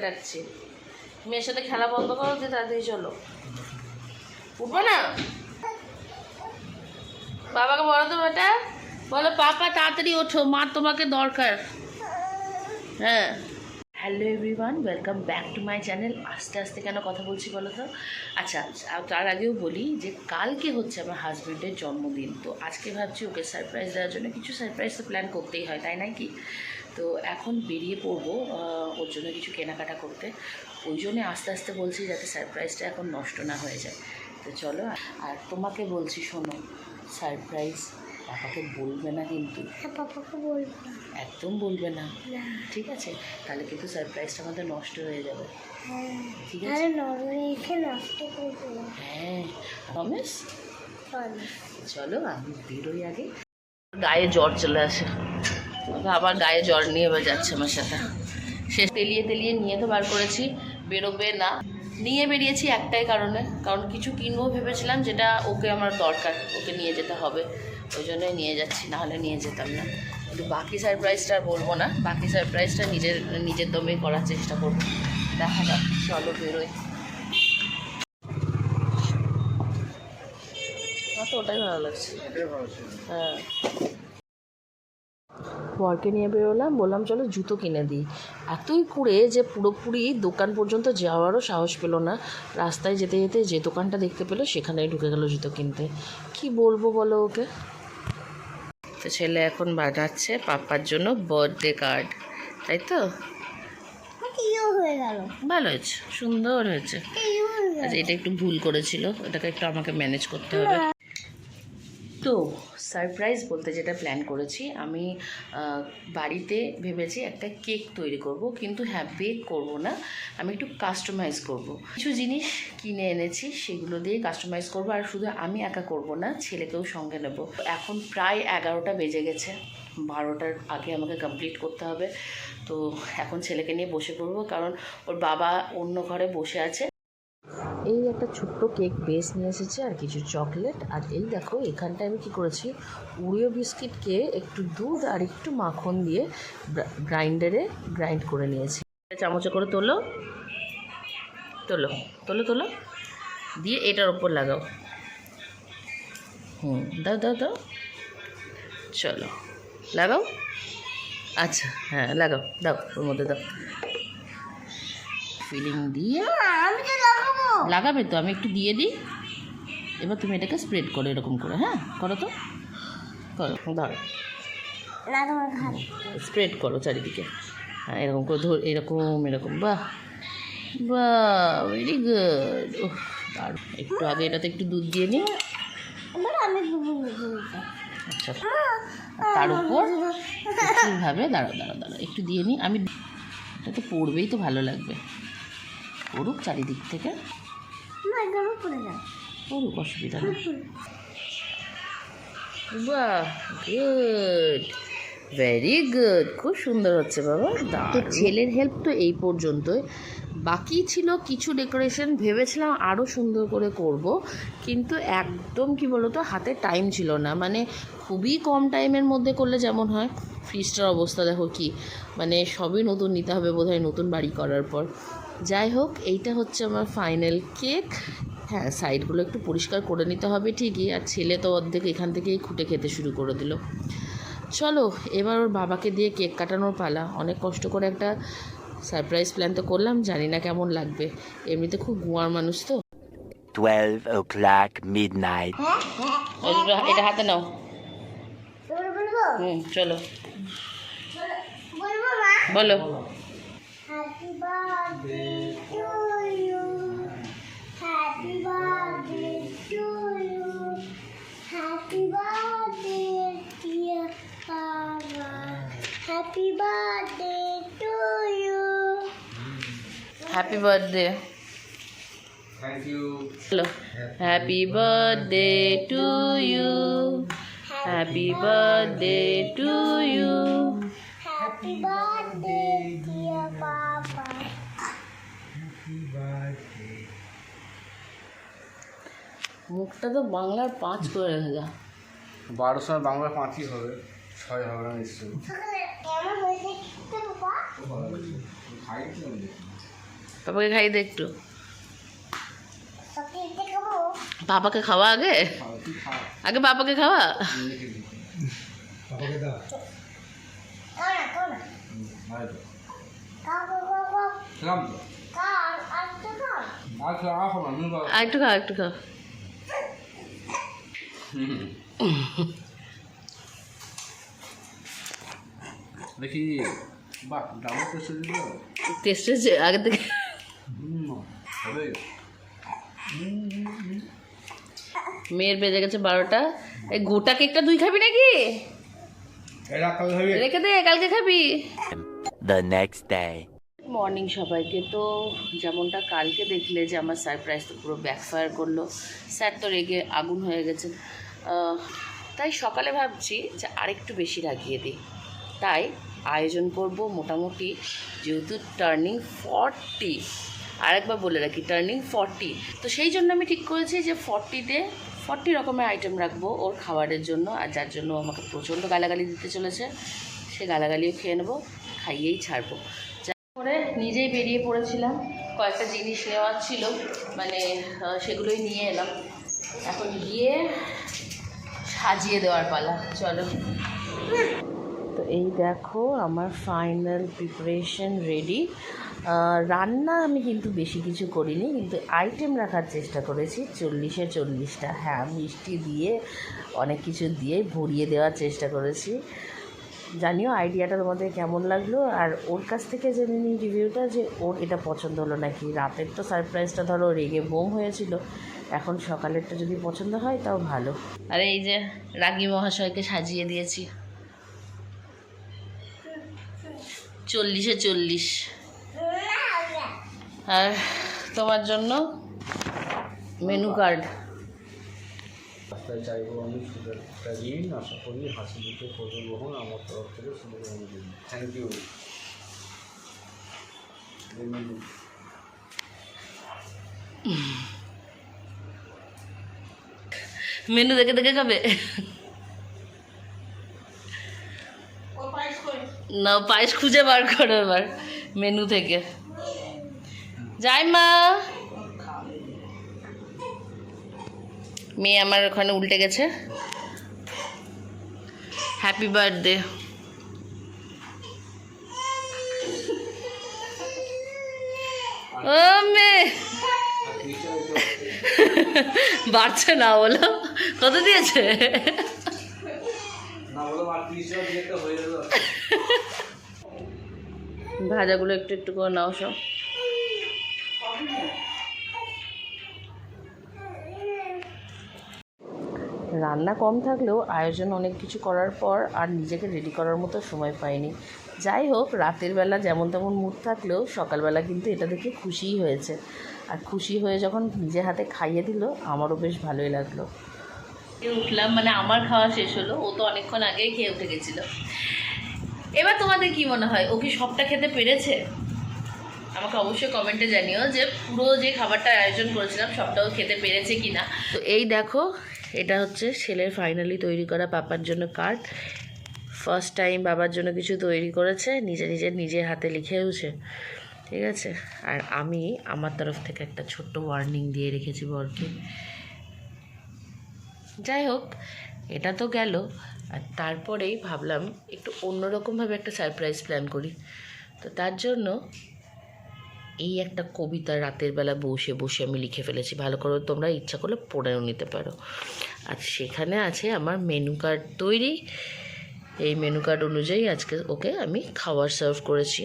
কাটাচ্ছি। মেয়ের সাথে খেলা বন্ধ করো, দিয়ে তাড়াতাড়ি চলো। উঠবো না? বাবাকে বলো তো বেটা, বলো পাপা তাড়াতাড়ি ওঠো, মা তোমাকে দরকার। হ্যাঁ, hello everyone, welcome back to my channel. আস্তে আস্তে কেন কথা বলছি বলো তো? আচ্ছা, তার আগেও বলি যে কালকে হচ্ছে আমার হাজব্যান্ডের জন্মদিন। তো আজকে ভাবছি ওকে সারপ্রাইজ দেওয়ার জন্য কিছু সারপ্রাইজ তো প্ল্যান করতেই হয়, তাই নয় কি? তো এখন বেরিয়ে পড়বো ওর জন্য কিছু কেনাকাটা করতে। ওই জন্যে আস্তে আস্তে বলছি যাতে সারপ্রাইজটা এখন নষ্ট না হয়ে যায়। তো চলো, আর তোমাকে বলছি শোনো, সারপ্রাইজ পাপাকে বলবে না কিন্তু। হ্যাঁ, পাপাকে বলবো। একদম বলবে না, ঠিক আছে? তাহলে কিন্তু সারপ্রাইজটা আমাদের নষ্ট হয়ে যাবে। হ্যাঁ, ঠিক আছে? রেখে নষ্ট করবো। হ্যাঁ, প্রমিস? চলো। চলো আমি বেরোই আগে। গায়ে জ্বর চলে আসে, আবার গায়ে জ্বর নিয়ে এবার যাচ্ছে আমার সাথে। সে তেলিয়ে তেলিয়ে নিয়ে তো বার করেছি, বেরোবে না। নিয়ে বেরিয়েছি একটাই কারণে, কারণ কিছু কিনবো ভেবেছিলাম যেটা ওকে আমার দরকার, ওকে নিয়ে যেতে হবে, ওই জন্যই নিয়ে যাচ্ছি, নাহলে নিয়ে যেতাম না। কিন্তু বাকি সারপ্রাইজটা আর বলবো না, বাকি সারপ্রাইজটা নিজের দমেই করার চেষ্টা করবো। দেখা যাক, চলো বেরোই। আমার তো ওটাই ভালো লাগছে। হ্যাঁ, বরকে নিয়ে বেরোলাম, বললাম চলো জুতো কিনে দিই। এতই কুড়ে যে পুরোপুরি দোকান পর্যন্ত যাওয়ারও সাহস পেলো না। রাস্তায় যেতে যেতে যে দোকানটা দেখতে পেলো সেখানেই ঢুকে গেল জুতো কিনতে। কি বলবো বলো ওকে? তো ছেলে এখন বানাচ্ছে পাপার জন্য বার্থডে কার্ড, তাই তো? হয়ে গেল, ভালো হয়েছে, সুন্দর হয়েছে। আচ্ছা, এটা একটু ভুল করেছিল, এটাকে একটু আমাকে ম্যানেজ করতে হবে। তো সারপ্রাইজ বলতে যেটা প্ল্যান করেছি আমি, বাড়িতে ভেবেছি একটা কেক তৈরি করব, কিন্তু হ্যাঁ, বেক করব না, আমি একটু কাস্টমাইজ করব। কিছু জিনিস কিনে এনেছি, সেগুলো দিয়ে কাস্টমাইজ করব। আর শুধু আমি একা করব না, ছেলেকেও সঙ্গে নেব। এখন প্রায় 11টা বেজে গেছে, 12টার আগে আমাকে কমপ্লিট করতে হবে। তো এখন ছেলেকে নিয়ে বসে পড়বো, কারণ ওর বাবা অন্য ঘরে বসে আছে। এই একটা ছোট্ট কেক বেস নিয়ে এসেছে আর কিছু চকলেট। আর এই দেখো, এখানটায় আমি কী করেছি, ওরিও বিস্কিটকে একটু দুধ আর একটু মাখন দিয়ে গ্রাইন্ডারে গ্রাইন্ড করে নিয়েছি। চামচে করে তোলো তোলো তোলো তোলো, দিয়ে এটার ওপর লাগাও। দাও দাও দাও, চলো লাগাও। আচ্ছা, হ্যাঁ লাগাও, দাও ওর মধ্যে দাও, ফিলিং দিয়ে। লাগাবে তো, আমি একটু দিয়ে দিই। এবার তুমি এটাকে স্প্রেড করো এরকম করে। হ্যাঁ, করো তো, করো, ধরো, স্প্রেড করো চারিদিকে। হ্যাঁ, এরকম করে ধর, এরকম এরকম। বাহ বাহ, ভেরি গুড। ওহ, দারুণ। একটু আগে এটাতে একটু দুধ দিয়ে নিই। আচ্ছা, তার উপর কীভাবে, দাঁড়াও দাঁড়াও দাঁড়াও, একটু দিয়ে নিই আমি। এটা তো পড়বেই, তো ভালো লাগবে। পড়ুক চারিদিক থেকে, পড়ুক, অসুবিধা নেই। বাহ, গুড, ভেরি গুড, খুব সুন্দর হচ্ছে বাবা। তো ছেলের হেল্প তো এই পর্যন্তই। বাকি ছিল কিছু ডেকোরেশন, ভেবেছিলাম আরও সুন্দর করে করব, কিন্তু একদম কি বলো তো, হাতে টাইম ছিল না। মানে খুবই কম টাইমের মধ্যে করলে যেমন হয়। ফ্রিজটার অবস্থা দেখো কি, মানে সবই নতুন নিতে হবে বোধহয় নতুন বাড়ি করার পর। যাই হোক, এইটা হচ্ছে আমার ফাইনাল কেক। হ্যাঁ, সাইডগুলো একটু পরিষ্কার করে নিতে হবে ঠিকই, আর ছেলে তো অর্ধেক এখান থেকেই খুঁটে খেতে শুরু করে দিল। চলো এবার ওর বাবাকে দিয়ে কেক কাটানোর পালা। অনেক কষ্ট করে একটা সারপ্রাইজ প্ল্যান তো করলাম, জানি না কেমন লাগবে। এমনিতে খুব গুয়ার মানুষ তো। 12 o'clock midnight. এটা হাতে নাও। চলো বলো। Happy birthday to you, happy birthday to you, happy birthday dear বাবা, happy birthday to you. Happy birthday. Thank you. Hello, happy birthday to you, happy birthday to you, happy birthday dear বাবা। মুখটা তো বাংলার 5 করে রেখে যা। 12 সময় বাংলা 5ই হবে, 6 হবে না নিশ্চয়ই। কেমন হয়েছে বাবা? পাপাকে খাইয়ে দে একটু। সত্যি দেখাবো পাপাকে খাওয়া আগে, তুই খা আগে পাপাকে খাওয়া। রেখে দিই বাবাকে দাও কাও না ভাই তো কাও খেলাম তো কাও আর তো কাও আর খেলা আর খাবো না আর একটু খাও, একটু খাও। দেখি বাহ ডাউন টেস্ট দিল টেস্ট হয়েছে আগে থেকে? হবে মেয়ের বেজে গেছে 12টা। এই গোটা কেকটা তুই খাবি নাকি? এরা কাল হবে রেখে দে, কালকে খাবি। The next day. মর্নিং সবাইকে। তো যেমনটা কালকে দেখলে যে আমার সারপ্রাইজ তো পুরো ব্যাকফায়ার করলো, স্যার তো রেগে আগুন হয়ে গেছে। তাই সকালে ভাবছি যে আরেকটু বেশি রাখিয়ে দিই। তাই আয়োজন করব মোটামুটি, যেহেতু টার্নিং 40, আরেকবার বলে রাখি টার্নিং 40, তো সেই জন্য আমি ঠিক করেছি যে 40-তে 40 রকমের আইটেম রাখবো ওর খাবারের জন্য। আর যার জন্য আমাকে প্রচণ্ড গালাগালি দিতে চলেছে, সে গালাগালিও খেয়ে নেবো, খাইয়েই ছাড়বো। করে নিজেই বেরিয়ে পড়েছিলাম, কয়েকটা জিনিস নেওয়ার ছিল, মানে সেগুলোই নিয়ে এলাম। এখন গিয়ে সাজিয়ে দেওয়ার পালা, চলো। তো এই দেখো আমার ফাইনাল প্রিপারেশন রেডি। রান্না আমি কিন্তু বেশি কিছু করিনি, কিন্তু আইটেম রাখার চেষ্টা করেছি 40-এ 40টা। হ্যাঁ, মিষ্টি দিয়ে অনেক কিছু দিয়ে ভরিয়ে দেওয়ার চেষ্টা করেছি। জানিও আইডিয়াটা তোমাদের কেমন লাগলো, আর ওর কাছ থেকে জেনে নিই রিভিউটা যে ওর এটা পছন্দ হলো নাকি। রাতের তো সারপ্রাইজটা ধরো রেগে বোম হয়েছিল, এখন সকালেরটা যদি পছন্দ হয় তাও ভালো। আর এই যে রাগী মহাশয়কে সাজিয়ে দিয়েছি 40-এ 40। আর তোমার জন্য মেনু কার্ড। রাস্তায় চাইবো আমি সুযোগটা দিন, আশা করি হাসি মুখে করবো গ্রহণ আমার তরফ থেকে শুভকামনা দিন। Thank you. মেনু দেখে দেখে খাবে না? পায়েস খুঁজে বার করো এবার মেনু থেকে। যাই মা, মেয়ে আমার ওখানে উল্টে গেছে। Happy birthday. ও মেয়ে বাড়ছে না, বলো কত দিয়েছে? না বলো আর 30 টাকা দিয়ে একটা হয়ে গেল। ভাজাগুলো একটু একটু করে নাও সব। রান্না কম থাকলেও আয়োজন অনেক কিছু করার পর আর নিজেকে রেডি করার মতো সময় পাইনি। যাই হোক, রাতের বেলা যেমন তেমন মুড থাকলেও সকালবেলা কিন্তু এটা দেখে খুশিই হয়েছে। আর খুশি হয়ে যখন নিজে হাতে খাইয়ে দিল, আমারও বেশ ভালোই লাগলো। উঠলাম, মানে আমার খাওয়া শেষ হলো, ও তো অনেকক্ষণ আগেই খেয়ে উঠে গেছিলো। এবার তোমাদের কি মনে হয়, ও কি সবটা খেতে পেরেছে? আমাকে অবশ্যই কমেন্টে জানিও যে পুরো যে খাবারটা আয়োজন করেছিলাম সবটাও খেতে পেরেছে কি না। তো এই দেখো, এটা হচ্ছে ছেলের ফাইনালি তৈরি করা পাপার জন্য কার্ড। ফার্স্ট টাইম বাবার জন্য কিছু তৈরি করেছে, নিজের হাতে লিখেওছে, ঠিক আছে। আর আমি আমার তরফ থেকে একটা ছোট্ট ওয়ার্নিং দিয়ে রেখেছি বরকে। যাই হোক, এটা তো গেল। আর তারপরেই ভাবলাম একটু অন্যরকমভাবে একটা সারপ্রাইজ প্ল্যান করি। তো তার জন্য এই একটা কবিতা রাতের বেলা বসে বসে আমি লিখে ফেলেছি। ভালো করে তোমরা ইচ্ছা করলে পড়েও নিতে পারো। আর সেখানে আছে আমার মেনু কার্ড তৈরি। এই মেনু কার্ড অনুযায়ী আজকে ওকে আমি খাবার সার্ভ করেছি।